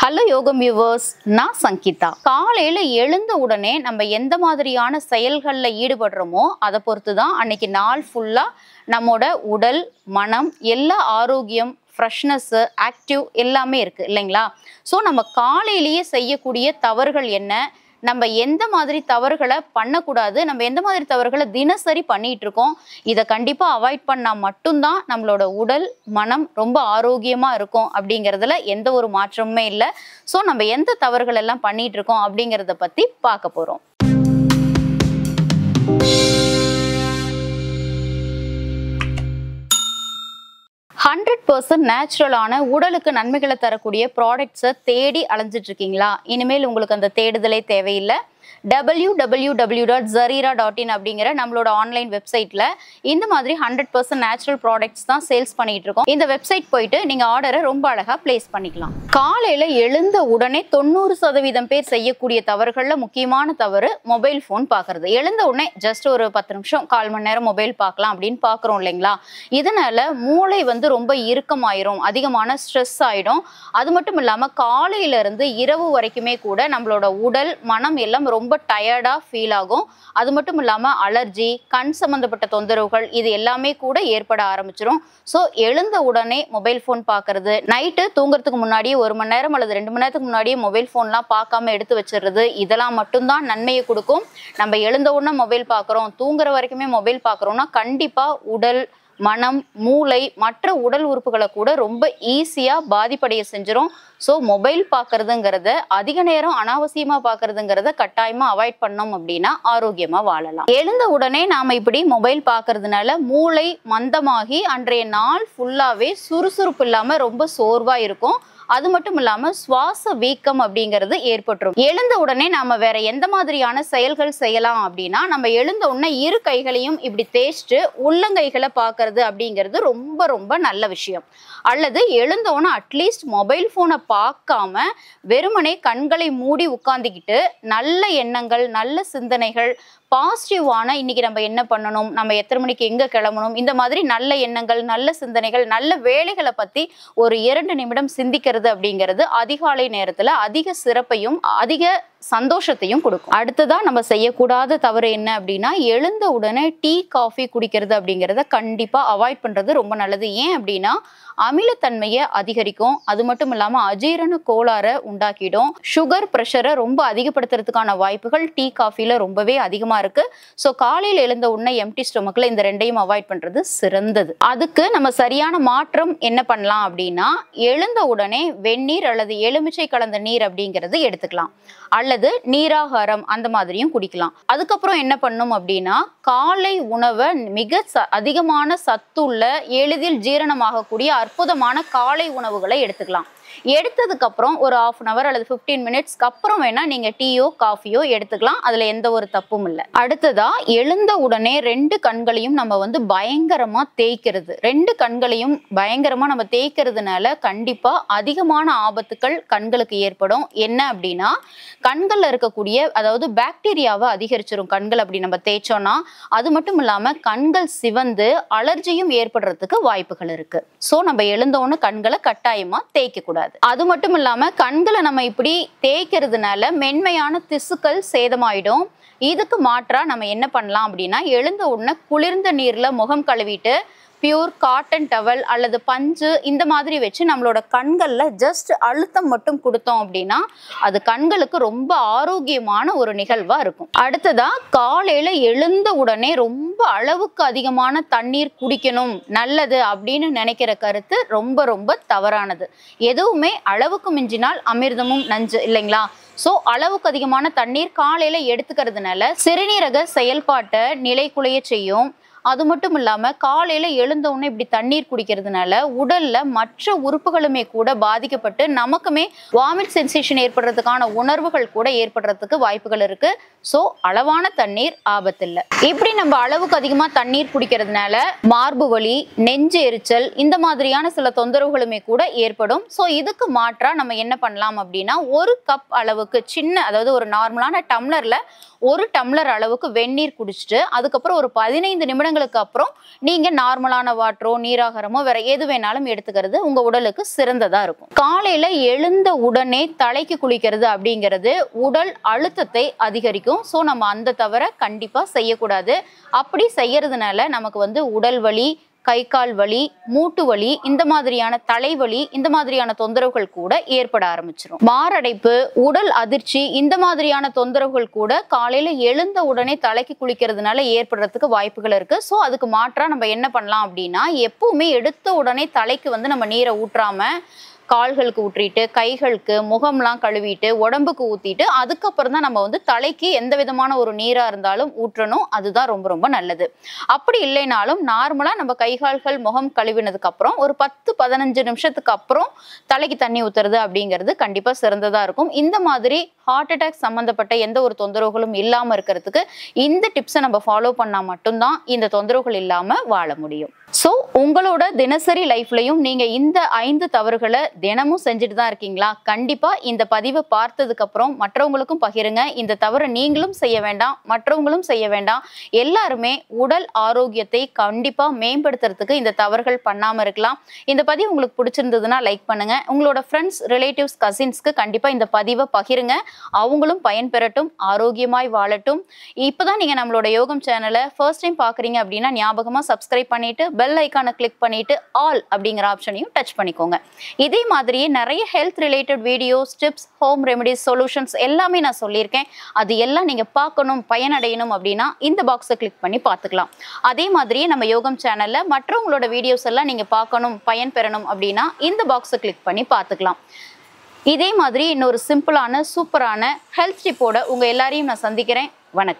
Hello யோகம் viewers, நான் சங்கீதா. காலையில எழுந்த உடனே நம்ம எந்த மாதிரியான செயல்களில் ஈடுபடுறோமோ அதை பொறுத்து தான் அன்னைக்கு நாள் ஃபுல்லா நம்மோட உடல், மனம் எல்லா ஆரோக்கியம், ஃப்ரெஷ்னஸ், ஆக்டிவ் எல்லாமே இருக்கு இல்லைங்களா? ஸோ நம்ம காலையிலேயே செய்யக்கூடிய தவறுகள் என்ன, நம்ம எந்த மாதிரி தவறுகளை பண்ணக்கூடாது, நம்ம எந்த மாதிரி தவறுகளை தினசரி பண்ணிட்டு இருக்கோம், இதை கண்டிப்பாக அவாய்ட் பண்ணால் மட்டும்தான் நம்மளோட உடல், மனம் ரொம்ப ஆரோக்கியமாக இருக்கும் அப்படிங்கிறதுல எந்த ஒரு மாற்றமுமே இல்லை. ஸோ நம்ம எந்த தவறுகள் எல்லாம் பண்ணிட்டு இருக்கோம் அப்படிங்கிறத பற்றி பார்க்க போகிறோம். 100% நேச்சுரலான உடலுக்கு நன்மைகளை தரக்கூடிய ப்ராடக்ட்ஸை தேடி அலைஞ்சிட்டு இருக்கீங்களா? இனிமேல் உங்களுக்கு அந்த தேடுதலே தேவையில்லை. www.zarira.in அப்படிங்கிற நம்மளோட ஆன்லைன் வெப்சைட்ல இந்த மாதிரி 100% நேச்சுரல் ப்ராடக்ட்ஸ் தான் சேல்ஸ் பண்ணிட்டு இருக்கோம். இந்த வெப்சைட் போயிட்டு நீங்க ஆர்டரை ரொம்ப அழகா பிளேஸ் பண்ணிக்கலாம். காலையில எழுந்த உடனே 90% பேர் செய்யக்கூடிய தவறுகள்ல முக்கியமான தவறு மொபைல் போன் பாக்குறது. எழுந்த உடனே ஜஸ்ட் ஒரு 10 நிமிஷம், 1/4 மணி நேரம் மொபைல் பார்க்கலாம் அப்படின்னு பாக்குறோம் இல்லைங்களா? இதனால மூளை ரொம்ப இறுக்கமாயிரும், அதிகமான ஸ்ட்ரெஸ் ஆயிடும். அது மட்டும் இல்லாம காலையில இருந்து இரவு வரைக்குமே கூட நம்மளோட உடல், மனம் எல்லாம் ரொம்ப டயர்டா ஃபீல் ஆகும். அது மட்டும் இல்லாம அலர்ஜி, கண் சம்பந்தப்பட்ட தொந்தரவுகள் இது எல்லாமே கூட ஏற்பட ஆரம்பிச்சிடும். ஸோ எழுந்த உடனே மொபைல் ஃபோன் பார்க்கறது, நைட்டு தூங்குறதுக்கு முன்னாடியே 1 மணி நேரம் அல்லது 2 மணி நேரத்துக்கு முன்னாடியே மொபைல் ஃபோன்லாம் பார்க்காம எடுத்து வச்சிடுறது, இதெல்லாம் மட்டும்தான் நன்மையை கொடுக்கும். நம்ம எழுந்த உடனே மொபைல் பார்க்குறோம், தூங்குற வரைக்குமே மொபைல் பார்க்குறோம்னா கண்டிப்பா உடல், மனம், மூளை, மற்ற உடல் உறுப்புகளை கூட ரொம்ப ஈஸியா பாதிப்படைய செஞ்சிடும். ஸோ மொபைல் பார்க்கறதுங்கிறத, அதிக நேரம் அனாவசியமா பார்க்கறதுங்கிறத கட்டாயமா அவாய்ட் பண்ணோம் அப்படின்னா ஆரோக்கியமா வாழலாம். எழுந்த உடனே நாம இப்படி மொபைல் பார்க்கறதுனால மூளை மந்தமாகி அன்றைய நாள் ஃபுல்லாவே சுறுசுறுப்பு இல்லாம ரொம்ப சோர்வா இருக்கும். அது மட்டும் இல்லாம சுவாச வீக்கம் அப்படிங்கிறது ஏற்பட்டுரும். எழுந்த உடனே நாம வேற எந்த மாதிரியான செயல்கள் செய்யலாம் அப்படின்னா, நம்ம எழுந்த உடனே இரு கைகளையும் இப்படி தேய்ச்சிட்டு உள்ளங்கைகளை பார்க்கறது அப்படிங்கிறது ரொம்ப ரொம்ப நல்ல விஷயம். அல்லது எழுந்த உடனே அட்லீஸ்ட் மொபைல் போனை பார்க்காம வெறுமனே கண்களை மூடி உட்கார்ந்துக்கிட்டு நல்ல எண்ணங்கள், நல்ல சிந்தனைகள், பாசிட்டிவான இன்னைக்கு நம்ம என்ன பண்ணணும், நம்ம எத்தனை மணிக்கு எங்க கிளம்பணும், இந்த மாதிரி நல்ல எண்ணங்கள், நல்ல சிந்தனைகள், நல்ல வேலைகளை பத்தி ஒரு 2 நிமிடம் சிந்திக்கிறது அப்படிங்கிறது அதிகாலை நேரத்துல அதிக சிறப்பையும் அதிக சந்தோஷத்தையும் கொடுக்கும். அடுத்ததா நம்ம செய்யக்கூடாத தவறு என்ன அப்படின்னா, எழுந்த உடனே டீ, காஃபி குடிக்கிறது அப்படிங்கிறத கண்டிப்பா அவாய்ட் பண்றது ரொம்ப நல்லது. ஏன் அப்படின்னா அமிலத்தன்மையை அதிகரிக்கும். அது மட்டும் இல்லாம அஜீரண கோளாறை உண்டாக்கிடும். சுகர், பிரஷரை ரொம்ப அதிகப்படுத்துறதுக்கான வாய்ப்புகள் டீ, காஃபில ரொம்பவே அதிகமா இருக்கு. ஸோ காலையில் எழுந்த உடனே எம்டி ஸ்டொமக்ல இந்த ரெண்டையும் அவாய்ட் பண்றது சிறந்தது. அதுக்கு நம்ம சரியான மாற்றம் என்ன பண்ணலாம் அப்படின்னா, எழுந்த உடனே வெந்நீர் அல்லது எலுமிச்சை கலந்த நீர் அப்படிங்கிறது எடுத்துக்கலாம், அல்லது நீராகாரம் அந்த மாதிரியும் குடிக்கலாம். அதுக்கப்புறம் என்ன பண்ணும் அப்படின்னா, காலை உணவை மிக அதிகமான சத்துள்ள, எளிதில் ஜீரணமாகக்கூடிய அற்புதமான காலை உணவுகளை எடுத்துக்கலாம். எடுத்ததுக்கு அப்புறம் ஒரு 1/2 hour அல்லது 15 minutesக்கு அப்புறம் வேணா நீங்க டீயோ காஃபியோ எடுத்துக்கலாம். அதுல எந்த ஒரு தப்பும் இல்லை. அடுத்ததா எழுந்த உடனே 2 கண்களையும் நம்ம பயங்கரமா தேய்க்கிறது. 2 கண்களையும் பயங்கரமா நம்ம தேய்க்கிறதுனால கண்டிப்பா அதிகமான ஆபத்துக்கள் கண்களுக்கு ஏற்படும். என்ன அப்படின்னா, கண்கள்ல இருக்கக்கூடிய அதாவது பாக்டீரியாவை அதிகரிச்சிடும் கண்கள் அப்படி நம்ம தேய்ச்சோம்னா. அது மட்டும் இல்லாம கண்கள் சிவந்து அலர்ஜியும் ஏற்படுறதுக்கு வாய்ப்புகள் இருக்கு. ஸோ நம்ம எழுந்தோன்னு கண்களை கட்டாயமா தேய்க்க கூடாது. அது மட்டும் இல்லாம கண்களை நம்ம இப்படி தேய்க்கிறதுனால மென்மையான திசுக்கள் சேதமாயிடும். இதுக்கு மாற்றா நம்ம என்ன பண்ணலாம் அப்படின்னா, எழுந்த உடனே குளிர்ந்த நீர்ல முகம் கழுவிட்டு பியூர் காட்டன் டவல் அல்லது பஞ்சு இந்த மாதிரி வச்சு நம்மளோட கண்கள்ல ஜஸ்ட் அழுத்தம் மட்டும் கொடுத்தோம் அப்படின்னா அது கண்களுக்கு ரொம்ப ஆரோக்கியமான ஒரு நிகழ்வா இருக்கும். அடுத்ததா காலையில எழுந்த உடனே ரொம்ப அளவுக்கு அதிகமான தண்ணீர் குடிக்கணும் நல்லது அப்படின்னு நினைக்கிற கருத்து ரொம்ப ரொம்ப தவறானது. எதுவுமே அளவுக்கு மிஞ்சினால் அமிர்தமும் நஞ்சு இல்லைங்களா? ஸோ அளவுக்கு அதிகமான தண்ணீர் காலையில எடுத்துக்கிறதுனால சிறுநீரக செயல்பாட்டை நிலைக்குலைய செய்யும். அது மட்டும் இல்லாம காலையில எழுந்த உடனே இப்படி தண்ணீர் குடிக்கிறதுனால உடல்ல மற்ற உறுப்புகளுமே கூட பாதிக்கப்பட்டு நமக்குமே வாமிட் சென்சேஷன் ஏற்படுறதுக்கான உணர்வுகள் கூட ஏற்படுறதுக்கு வாய்ப்புகள் இருக்கு. ஸோ அளவான தண்ணீர் ஆபத்தில்லை. இப்படி நம்ம அளவுக்கு அதிகமா தண்ணீர் குடிக்கிறதுனால மார்பு வலி, நெஞ்சு எரிச்சல் இந்த மாதிரியான சில தொந்தரவுகளுமே கூட ஏற்படும். ஸோ இதுக்கு மாற்றா நம்ம என்ன பண்ணலாம் அப்படின்னா, 1 கப் அளவுக்கு சின்ன, அதாவது ஒரு நார்மலான டம்ளர்ல 1 டம்ளர் அளவுக்கு வெந்நீர் குடிச்சிட்டு அதுக்கப்புறம் ஒரு 15 நிமிடங்களுக்கு அப்புறம் நீங்க நார்மலான வாட்டரோ நீராகாரமோ வேற எது வேணாலும் எடுத்துக்கிறது உங்க உடலுக்கு சிறந்ததா இருக்கும். காலையில எழுந்த உடனே தலைக்கு குளிக்கிறது அப்படிங்கிறது உடல் அழுத்தத்தை அதிகரிக்கும். ஸோ நம்ம அந்த தவிர கண்டிப்பா செய்யக்கூடாது. அப்படி செய்யறதுனால நமக்கு உடல் வலி, கை கால் வலி, மூட்டு வலி, இந்த மாதிரியான தலைவலி, இந்த மாதிரியான தொந்தரவுகள் கூட ஏற்பட ஆரம்பிச்சிடும். மாரடைப்பு, உடல் அதிர்ச்சி, இந்த மாதிரியான தொந்தரவுகள் கூட காலையில எழுந்த உடனே தலைக்கு குளிக்கிறதுனால ஏற்படுறதுக்கு வாய்ப்புகள் இருக்கு. ஸோ அதுக்கு மாற்றா நம்ம என்ன பண்ணலாம் அப்படின்னா, எப்பவுமே எடுத்த உடனே தலைக்கு நம்ம நீரை ஊற்றாம கால்களுக்கு ஊற்றிட்டு, கைகளுக்கு, முகம்லாம் கழுவிட்டு, உடம்புக்கு ஊத்திட்டு அதுக்கப்புறம் தான் நம்ம தலைக்கு எந்த விதமான ஒரு நீரா இருந்தாலும் ஊற்றணும். அதுதான் ரொம்ப ரொம்ப நல்லது. அப்படி இல்லைனாலும் நார்மலா நம்ம கைகால்கள் முகம் கழுவினதுக்கு அப்புறம் ஒரு 10-15 நிமிஷத்துக்கு அப்புறம் தலைக்கு தண்ணி ஊத்துறது அப்படிங்கிறது கண்டிப்பா சிறந்ததா இருக்கும். இந்த மாதிரி ஹார்ட் அட்டாக் சம்பந்தப்பட்ட எந்த ஒரு தொந்தரவுகளும் இல்லாம இருக்கிறதுக்கு இந்த டிப்ஸை நம்ம ஃபாலோ பண்ணா மட்டும்தான் இந்த தொந்தரவுகள் இல்லாம வாழ முடியும். ஸோ உங்களோட தினசரி லைஃப்லையும் நீங்க இந்த 5 தவறுகளை தினமும் செஞ்சுட்டு தான் இருக்கீங்களா? கண்டிப்பா இந்த பதிவை பார்த்ததுக்கு அப்புறம் மற்றவங்களுக்கும் பகிருங்க. இந்த தவறை நீங்களும் செய்ய வேண்டாம், மற்றவங்களும் செய்ய வேண்டாம். எல்லாருமே உடல் ஆரோக்கியத்தை கண்டிப்பா மேம்படுத்துறதுக்கு இந்த தவறுகள் பண்ணாம இருக்கலாம். இந்த பதிவு உங்களுக்கு பிடிச்சிருந்ததுன்னா லைக் பண்ணுங்க. உங்களோட ஃப்ரெண்ட்ஸ், ரிலேட்டிவ்ஸ், கசின்ஸ்க்கு கண்டிப்பா இந்த பதிவை பகிருங்க. அவங்களும் பயன்பெறட்டும், ஆரோக்கியமாய் வாழட்டும். இப்பதான் நீங்க நம்மளோட யோகம் சேனலை ஃபர்ஸ்ட் டைம் பாக்குறீங்க அப்படின்னா ஞாபகமா சப்ஸ்கிரைப் பண்ணிட்டு பெல் ஐக்கானை கிளிக் பண்ணிட்டு ஆல் அப்படிங்கிற ஆப்ஷனையும் டச் பண்ணிக்கோங்க. இதே மாதிரியே நிறைய health related videos, tips, home remedies, solutions எல்லாமே நான் சொல்லியிருக்கேன். அது எல்லாம் நீங்க பார்க்கணும், பயனடையணும் அப்படின்னா இந்த பாக்ஸை கிளிக் பண்ணி பார்த்துக்கலாம். அதே மாதிரியே நம்ம யோகம் சேனல்ல மற்றவங்களோட வீடியோஸ் எல்லாம் நீங்க பார்க்கணும், பயன் பெறணும் அப்படின்னா இந்த பாக்ஸை கிளிக் பண்ணி பார்த்துக்கலாம். இதே மாதிரி இன்னொரு சிம்பிளான சூப்பரான ஹெல்த் டிப்போட உங்க எல்லாரையும் நான் சந்திக்கிறேன். வணக்கம்.